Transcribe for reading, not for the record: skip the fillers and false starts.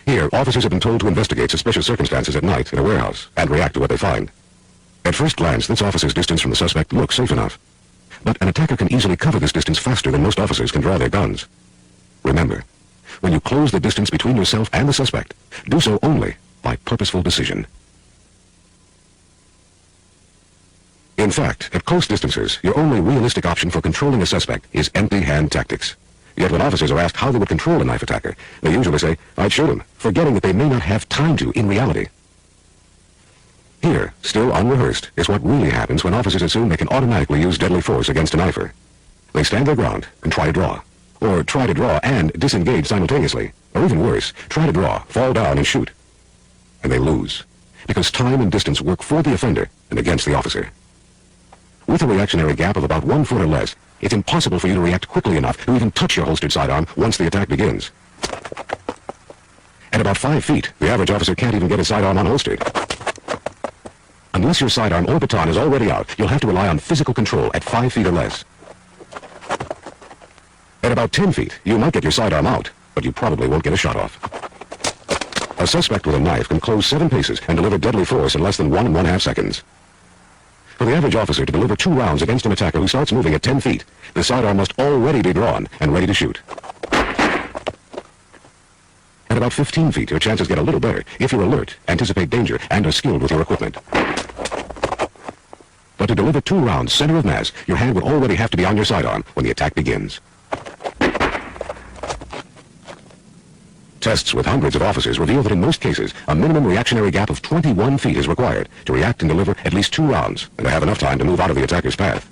Here, officers have been told to investigate suspicious circumstances at night in a warehouse and react to what they find. At first glance, this officer's distance from the suspect looks safe enough. But an attacker can easily cover this distance faster than most officers can draw their guns. Remember, when you close the distance between yourself and the suspect, do so only by purposeful decision. In fact, at close distances, your only realistic option for controlling a suspect is empty-hand tactics. Yet when officers are asked how they would control a knife attacker, they usually say, "I'd shoot him," forgetting that they may not have time to in reality. Here, still unrehearsed, is what really happens when officers assume they can automatically use deadly force against a knifer. They stand their ground and try to draw. Or try to draw and disengage simultaneously. Or even worse, try to draw, fall down, and shoot. And they lose. Because time and distance work for the offender and against the officer. With a reactionary gap of about 1 foot or less, it's impossible for you to react quickly enough to even touch your holstered sidearm once the attack begins. At about 5 feet, the average officer can't even get his sidearm unholstered. Unless your sidearm or baton is already out, you'll have to rely on physical control at 5 feet or less. At about 10 feet, you might get your sidearm out, but you probably won't get a shot off. A suspect with a knife can close 7 paces and deliver deadly force in less than 1 1/2 seconds. For the average officer to deliver 2 rounds against an attacker who starts moving at 10 feet, the sidearm must already be drawn and ready to shoot. At about 15 feet, your chances get a little better if you're alert, anticipate danger, and are skilled with your equipment. But to deliver 2 rounds center of mass, your hand would already have to be on your sidearm when the attack begins. Tests with hundreds of officers reveal that in most cases, a minimum reactionary gap of 21 feet is required to react and deliver at least 2 rounds and to have enough time to move out of the attacker's path.